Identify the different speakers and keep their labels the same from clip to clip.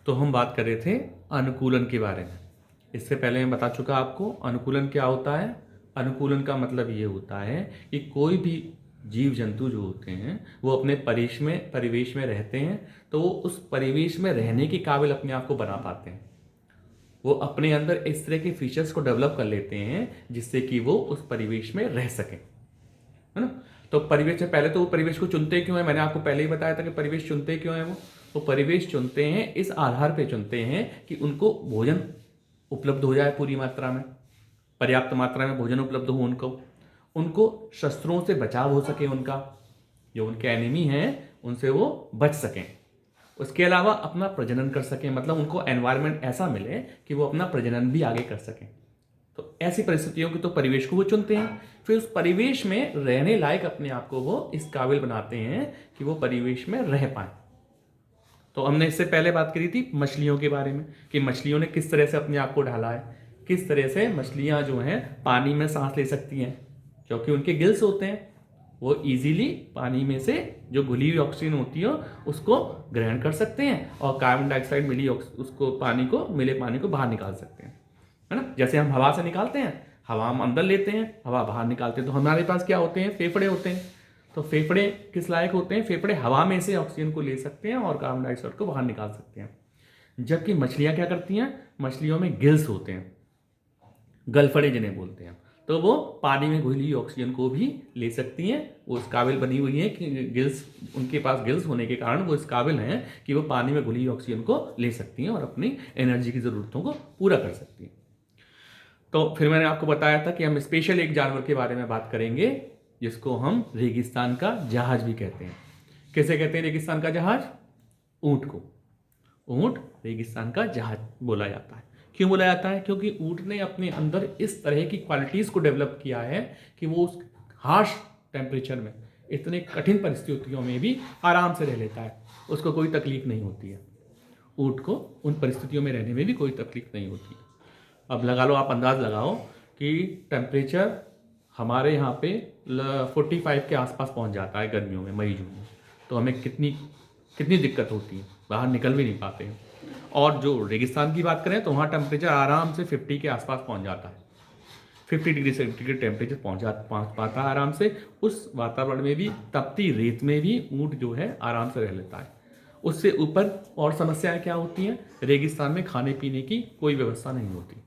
Speaker 1: तो हम बात कर रहे थे अनुकूलन के बारे में। इससे पहले मैं बता चुका आपको अनुकूलन क्या होता है। अनुकूलन का मतलब ये होता है कि कोई भी जीव जंतु जो होते हैं वो अपने परिवेश में रहते हैं, तो वो उस परिवेश में रहने के काबिल अपने आप को बना पाते हैं। वो अपने अंदर इस तरह के फीचर्स को डेवलप कर लेते हैं जिससे कि वो उस परिवेश में रह सकें, है ना। तो परिवेश से पहले तो वो परिवेश को चुनते क्यों है, मैंने आपको पहले ही बताया था कि परिवेश चुनते क्यों है। वो परिवेश चुनते हैं इस आधार पे चुनते हैं कि उनको भोजन उपलब्ध हो जाए, पूरी मात्रा में, पर्याप्त मात्रा में भोजन उपलब्ध हो, उनको शस्त्रों से बचाव हो सके, उनका जो उनके एनिमी हैं उनसे वो बच सकें। उसके अलावा अपना प्रजनन कर सकें, मतलब उनको एनवायरनमेंट ऐसा मिले कि वो अपना प्रजनन भी आगे कर सकें। तो ऐसी परिस्थितियों की तो परिवेश को वो चुनते हैं, फिर उस परिवेश में रहने लायक अपने आप को वो इस काबिल बनाते हैं कि वो परिवेश में रह पाए। तो हमने इससे पहले बात करी थी मछलियों के बारे में कि मछलियों ने किस तरह से अपने आप को ढाला है, किस तरह से मछलियां जो हैं पानी में सांस ले सकती हैं, क्योंकि उनके गिल्स होते हैं। वो इजीली पानी में से जो घुली हुई ऑक्सीजन होती है उसको ग्रहण कर सकते हैं और कार्बन डाइऑक्साइड उसको मिले पानी को बाहर निकाल सकते हैं, है ना। जैसे हम हवा से निकालते हैं, हवा हम अंदर लेते हैं, हवा बाहर निकालते हैं। तो हमारे पास क्या होते हैं, फेफड़े होते हैं। तो फेफड़े किस लायक होते हैं, फेफड़े हवा में से ऑक्सीजन को ले सकते हैं और कार्बन डाइऑक्साइड को बाहर निकाल सकते हैं। जबकि मछलियां क्या करती हैं, मछलियों में गिल्स होते हैं, गलफड़े जिन्हें बोलते हैं। तो वो पानी में घुली ऑक्सीजन को भी ले सकती हैं। वो इस काबिल बनी हुई है कि उनके पास गिल्स होने के कारण वो इस काबिल हैं कि वो पानी में घुली ऑक्सीजन को ले सकती हैं और अपनी एनर्जी की ज़रूरतों को पूरा कर सकती हैं। तो फिर मैंने आपको बताया था कि हम स्पेशल एक जानवर के बारे में बात करेंगे जिसको हम रेगिस्तान का जहाज भी कहते हैं। कैसे कहते हैं रेगिस्तान का जहाज? ऊंट को ऊंट रेगिस्तान का जहाज बोला जाता है। क्यों बोला जाता है? क्योंकि ऊंट ने अपने अंदर इस तरह की क्वालिटीज़ को डेवलप किया है कि वो उस हार्श टेम्परेचर में, इतने कठिन परिस्थितियों में भी आराम से रह लेता है, उसको कोई तकलीफ नहीं होती है। ऊंट को उन परिस्थितियों में रहने में भी कोई तकलीफ नहीं होती है। अब लगा लो, आप अंदाज लगाओ कि टेम्परेचर हमारे यहाँ पे 45 के आसपास पहुँच जाता है गर्मियों में, मई जून में, तो हमें कितनी कितनी दिक्कत होती है, बाहर निकल भी नहीं पाते हैं। और जो रेगिस्तान की बात करें तो वहाँ टेम्परेचर आराम से 50 के आसपास पहुँच जाता है, 50 डिग्री सेंटीग्रेड टेम्परेचर पहुँच पाता है आराम से। उस वातावरण में भी, तपती रेत में भी ऊँट जो है आराम से रह लेता है। उससे ऊपर और समस्याएं क्या होती हैं, रेगिस्तान में खाने पीने की कोई व्यवस्था नहीं होती,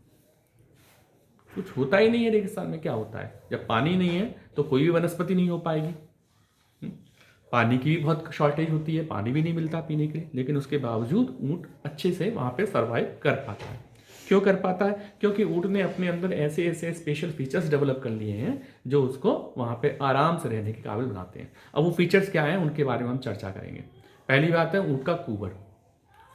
Speaker 1: कुछ होता ही नहीं है। रेगिस्तान में क्या होता है, जब पानी नहीं है तो कोई भी वनस्पति नहीं हो पाएगी। पानी की भी बहुत शॉर्टेज होती है, पानी भी नहीं मिलता पीने के लिए, लेकिन उसके बावजूद ऊँट अच्छे से वहाँ पे सर्वाइव कर पाता है। क्यों कर पाता है? क्योंकि ऊँट ने अपने अंदर ऐसे ऐसे स्पेशल फीचर्स डेवलप कर लिए हैं जो उसको वहाँ पे आराम से रहने के काबिल बनाते हैं। अब वो फीचर्स क्या हैं उनके बारे में हम चर्चा करेंगे। पहली बात है ऊँट का कूबड़।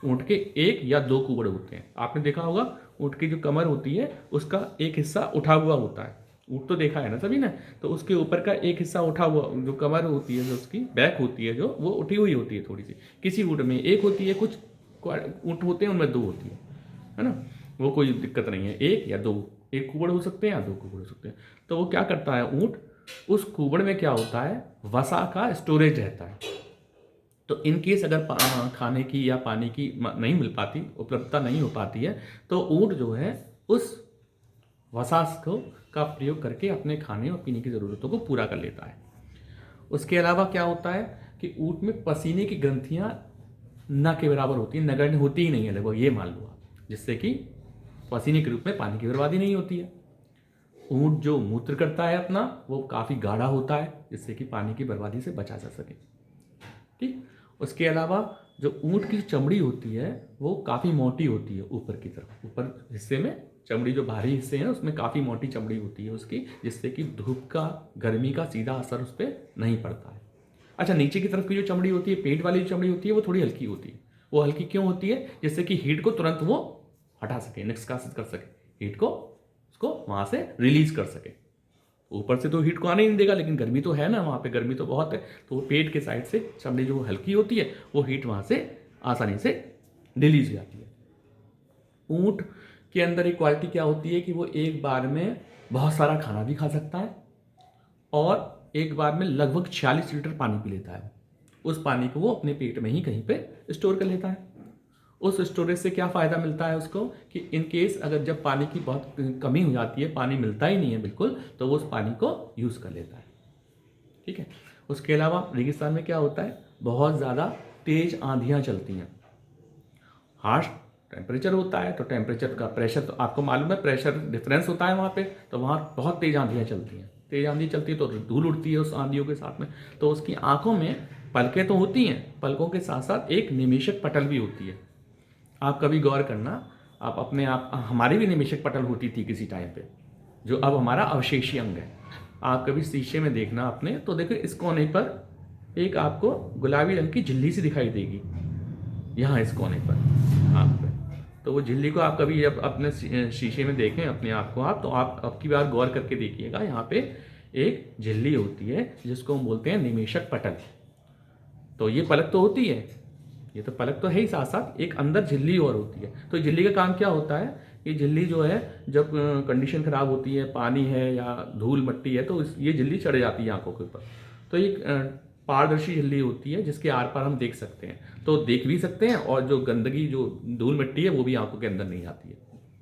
Speaker 1: ऊँट के 1 या 2 कूबड़ होते हैं। आपने देखा होगा ऊँट की जो कमर होती है उसका एक हिस्सा उठा हुआ होता है। ऊँट तो देखा है ना सभी ने, तो उसके ऊपर का एक हिस्सा उठा हुआ, जो कमर होती है, जो उसकी बैक होती है, जो वो उठी हुई होती है थोड़ी सी। किसी ऊँट में 1 होती है, कुछ ऊँट होते हैं उनमें 2 होती है ना। वो कोई दिक्कत नहीं है, 1 या 2, 1 कूबड़ हो सकते हैं या 2 कूबड़ हो सकते हैं। तो वो क्या करता है ऊँट, उस कूबड़ में क्या होता है, वसा का स्टोरेज रहता है। तो इन केस अगर खाने की या पानी की नहीं मिल पाती, उपलब्धता नहीं हो पाती है, तो ऊँट जो है उस वसास को का प्रयोग करके अपने खाने और पीने की ज़रूरतों को पूरा कर लेता है। उसके अलावा क्या होता है कि ऊँट में पसीने की ग्रंथियाँ न के बराबर होती हैं, नगण्य होती ही नहीं है लगभग, ये मान लो आप, जिससे कि पसीने के रूप में पानी की बर्बादी नहीं होती है। ऊँट जो मूत्र करता है अपना, वो काफ़ी गाढ़ा होता है जिससे कि पानी की बर्बादी से बचा जा सके। ठीक। उसके अलावा जो ऊँट की चमड़ी होती है वो काफ़ी मोटी होती है, ऊपर की तरफ, ऊपर हिस्से में चमड़ी, जो बाहरी हिस्से हैं उसमें काफ़ी मोटी चमड़ी होती है उसकी, जिससे कि धूप का, गर्मी का सीधा असर उस पर नहीं पड़ता है। अच्छा, नीचे की तरफ की जो चमड़ी होती है, पेट वाली जो चमड़ी होती है, वो थोड़ी हल्की होती है। वो हल्की क्यों होती है? जिससे कि हीट को तुरंत वो हटा सके, निष्कासित कर सके, हीट को उसको वहाँ से रिलीज कर सके। ऊपर से तो हीट को आने नहीं देगा, लेकिन गर्मी तो है ना, वहाँ पे गर्मी तो बहुत है, तो वो पेट के साइड से चमड़ी जो हल्की होती है वो हीट वहाँ से आसानी से रिलीज हो जाती है। ऊँट के अंदर एक क्वालिटी क्या होती है कि वो एक बार में बहुत सारा खाना भी खा सकता है और एक बार में लगभग 46 लीटर पानी पी लेता है। उस पानी को वो अपने पेट में ही कहीं पे स्टोर कर लेता है। उस स्टोरेज से क्या फ़ायदा मिलता है उसको कि इन केस अगर जब पानी की बहुत कमी हो जाती है, पानी मिलता ही नहीं है बिल्कुल, तो वो उस पानी को यूज़ कर लेता है। ठीक है। उसके अलावा रेगिस्तान में क्या होता है, बहुत ज़्यादा तेज़ आंधियाँ चलती हैं, हार्श टेम्परेचर होता है, तो टेम्परेचर का प्रेशर तो आपको मालूम है, प्रेशर डिफरेंस होता है वहाँ पे, तो वहाँ बहुत तेज़ आंधियाँ चलती हैं। तेज़ आंधी चलती है तो धूल उड़ती है उस आंधियों के साथ में, तो उसकी आंखों में पलकें तो होती हैं, पलकों के साथ साथ एक निमेशक पटल भी होती है। आप कभी गौर करना, आप अपने आप, हमारी भी निमेशक पटल होती थी किसी टाइम पे, जो अब हमारा अवशेषीय अंग है। आप कभी शीशे में देखना अपने, तो देखो इस कोने पर एक आपको गुलाबी रंग की झिल्ली सी दिखाई देगी, यहाँ इस कोने पर आँख पे। तो वो झिल्ली को आप कभी जब अपने शीशे में देखें अपने आप को आप, तो आप अब की बार गौर करके देखिएगा, यहाँ पे एक झिल्ली होती है जिसको हम बोलते हैं निमेशक पटल। तो ये पलक तो होती है, ये तो पलक तो है ही, साथ साथ एक अंदर झिल्ली और होती है। तो झिल्ली का काम क्या होता है, ये झिल्ली जो है जब कंडीशन खराब होती है, पानी है या धूल मट्टी है, तो ये झिल्ली चढ़ जाती है आंखों के ऊपर। तो एक पारदर्शी झिल्ली होती है जिसके आर पार हम देख सकते हैं, तो देख भी सकते हैं, और जो गंदगी जो धूल मिट्टी है वो भी आंखों के अंदर नहीं आती है।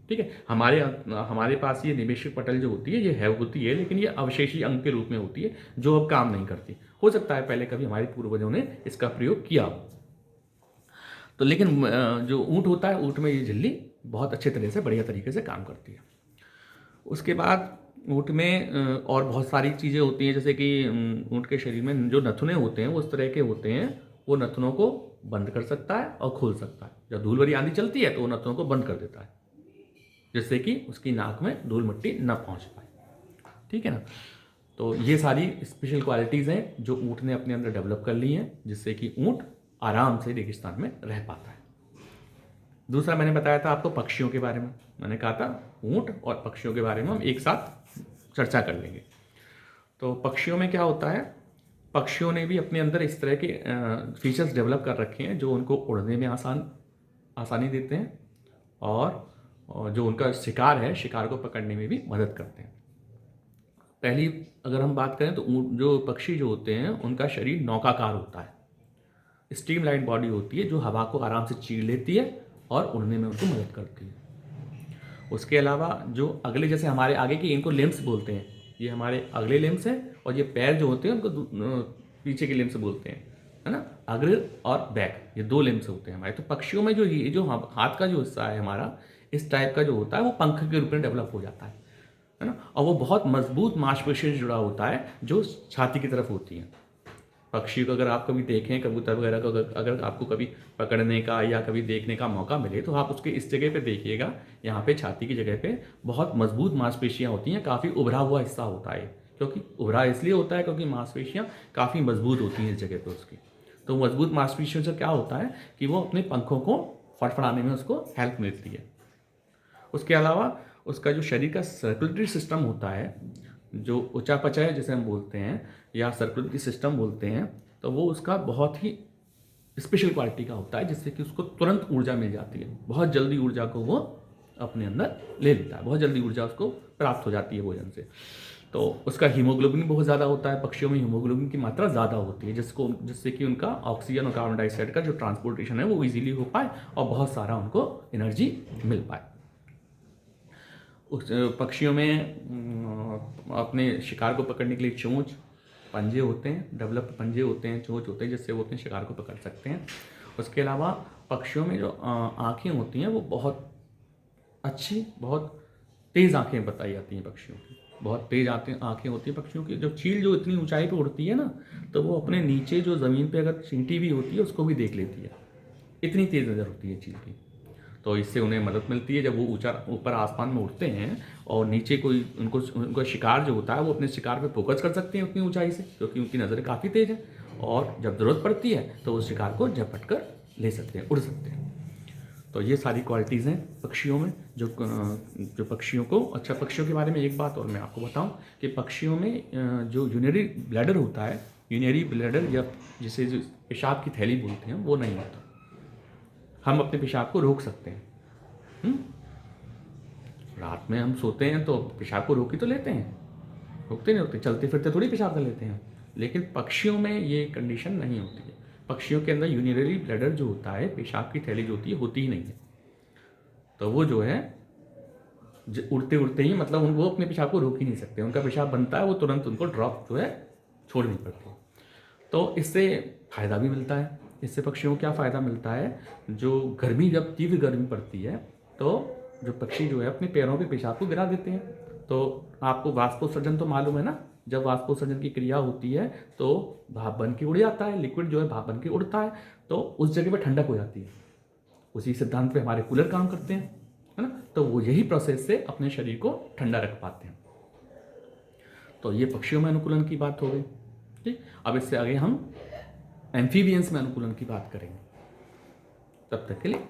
Speaker 1: ठीक है। हमारे पास ये निमेशक पटल जो होती है, ये होती है, लेकिन ये अवशेषी अंग के रूप में होती है, जो अब काम नहीं करती। हो सकता है पहले कभी हमारे पूर्वजों ने इसका प्रयोग किया हो। तो लेकिन जो ऊँट होता है, ऊँट में ये झिल्ली बहुत अच्छे तरह से, बढ़िया तरीके से काम करती है। उसके बाद ऊँट में और बहुत सारी चीज़ें होती हैं, जैसे कि ऊँट के शरीर में जो नथुने होते हैं वो उस तरह के होते हैं, वो नथुनों को बंद कर सकता है और खोल सकता है। जब धूल भरी आंधी चलती है तो वो नथुनों को बंद कर देता है, जिससे कि उसकी नाक में धूल मिट्टी न पहुंच पाए। ठीक है ना। तो ये सारी स्पेशल क्वालिटीज़ हैं जो ऊँट ने अपने अंदर डेवलप कर ली हैं, जिससे कि ऊँट आराम से रेगिस्तान में रह पाता है। दूसरा मैंने बताया था आपको पक्षियों के बारे में, मैंने कहा था ऊँट और पक्षियों के बारे में हम एक साथ चर्चा कर लेंगे। तो पक्षियों में क्या होता है, पक्षियों ने भी अपने अंदर इस तरह के फीचर्स डेवलप कर रखे हैं जो उनको उड़ने में आसानी देते हैं, और जो उनका शिकार है, शिकार को पकड़ने में भी मदद करते हैं। पहली अगर हम बात करें तो जो पक्षी जो होते हैं उनका शरीर नौकाकार होता है, स्ट्रीमलाइन बॉडी होती है जो हवा को आराम से चीर लेती है और उड़ने में उनको मदद करती है। उसके अलावा जो अगले, जैसे हमारे आगे की, इनको लिम्स बोलते हैं, ये हमारे अगले लिम्स हैं, और ये पैर जो होते हैं उनको पीछे के लिम्स बोलते हैं, है ना। अग्र और बैक, ये दो लिम्स होते हैं हमारे। तो पक्षियों में जो ये जो हाथ का जो हिस्सा है हमारा, इस टाइप का जो होता है, वो पंख के रूप में डेवलप हो जाता है ना, और वो बहुत मजबूत मांसपेशियों से जुड़ा होता है जो छाती की तरफ होती हैं। पक्षी को अगर आप कभी देखें, कबूतर वगैरह को अगर आपको कभी पकड़ने का या कभी देखने का मौका मिले, तो आप उसके इस जगह पे देखिएगा, यहाँ पे छाती की जगह पे बहुत मजबूत मांसपेशियाँ होती हैं, काफ़ी उभरा हुआ हिस्सा होता है, क्योंकि उभरा इसलिए होता है क्योंकि मांसपेशियाँ काफ़ी मजबूत होती हैं इस जगह पे उसकी। तो मजबूत मांसपेशियों से क्या होता है कि वो अपने पंखों को फड़फड़ाने में उसको हेल्प मिलती है। उसके अलावा उसका जो शरीर का सर्कुलेटरी सिस्टम होता है, जो उचापचय जिसे हम बोलते हैं या सर्कुलेटरी सिस्टम बोलते हैं, तो वो उसका बहुत ही स्पेशल क्वालिटी का होता है, जिससे कि उसको तुरंत ऊर्जा मिल जाती है, बहुत जल्दी ऊर्जा को वो अपने अंदर ले लेता है, बहुत जल्दी ऊर्जा उसको प्राप्त हो जाती है भोजन से। तो उसका हीमोग्लोबिन बहुत ज़्यादा होता है, पक्षियों में हीमोग्लोबिन की मात्रा ज़्यादा होती है, जिससे कि उनका ऑक्सीजन और कार्बन डाइऑक्साइड का जो ट्रांसपोर्टेशन है वो इजीली हो पाए और बहुत सारा उनको एनर्जी मिल पाए। उस पक्षियों में अपने शिकार को पकड़ने के लिए चोंच, पंजे होते हैं, डेवलप्ड पंजे होते हैं, चोंच होते हैं, जिससे वो अपने शिकार को पकड़ सकते हैं। उसके अलावा पक्षियों में जो आँखें होती हैं वो बहुत अच्छी, बहुत तेज़ आँखें बताई जाती हैं पक्षियों की, बहुत तेज़ आँखें होती हैं पक्षियों की। जो चील जो इतनी ऊंचाई पे उड़ती है ना, तो वो अपने नीचे जो ज़मीन पे अगर चींटी भी होती है उसको भी देख लेती है, इतनी तेज़ नज़र होती है चील की। तो इससे उन्हें मदद मिलती है जब वो ऊपर आसमान में उड़ते हैं और नीचे कोई उनका शिकार जो होता है वो अपने शिकार पे फोकस कर सकते हैं उतनी ऊंचाई से, क्योंकि उनकी नज़रें काफ़ी तेज़ हैं, और जब ज़रूरत पड़ती है तो उस शिकार को झपट कर ले सकते हैं, उड़ सकते हैं। तो ये सारी क्वालिटीज़ हैं पक्षियों में, जो पक्षियों को। अच्छा, पक्षियों के बारे में एक बात और मैं आपको बताऊं कि पक्षियों में जो यूरिनरी ब्लैडर होता है, यूरिनरी ब्लैडर या जिसे जो पेशाब की थैली बोलते हैं, वो नहीं होता। हम अपने पेशाब को रोक सकते हैं। रात में हम सोते हैं तो पेशाब को रोक ही तो लेते हैं, रोकते नहीं होते, चलते फिरते थोड़ी पेशाब कर लेते हैं। लेकिन पक्षियों में ये कंडीशन नहीं होती है। पक्षियों के अंदर यूरिनरी ब्लैडर जो होता है, पेशाब की थैली जो होती है, होती ही नहीं है। तो वो जो है उड़ते उड़ते ही मतलब वो अपने पेशाब को रोक ही नहीं सकते, उनका पेशाब बनता है वो तुरंत उनको ड्रॉप जो है छोड़नी पड़ती है। तो इससे फ़ायदा भी मिलता है। इससे पक्षियों को क्या फ़ायदा मिलता है, जो गर्मी, जब तीव्र गर्मी पड़ती है तो जो पक्षी जो है अपने पैरों पे पेशाब को गिरा देते हैं। तो आपको वाष्पोत्सर्जन तो मालूम है ना, जब वाष्पोत्सर्जन की क्रिया होती है तो भाप बन के उड़ जाता है, लिक्विड जो है भाप बन के उड़ता है, तो उस जगह पर ठंडक हो जाती है। उसी सिद्धांत पे हमारे कूलर काम करते हैं, है ना। तो वो यही प्रोसेस से अपने शरीर को ठंडा रख पाते हैं। तो ये पक्षियों में अनुकूलन की बात हो गई। ठीक, अब इससे आगे हम एम्फीबियंस में अनुकूलन की बात करेंगे। तब तक के लिए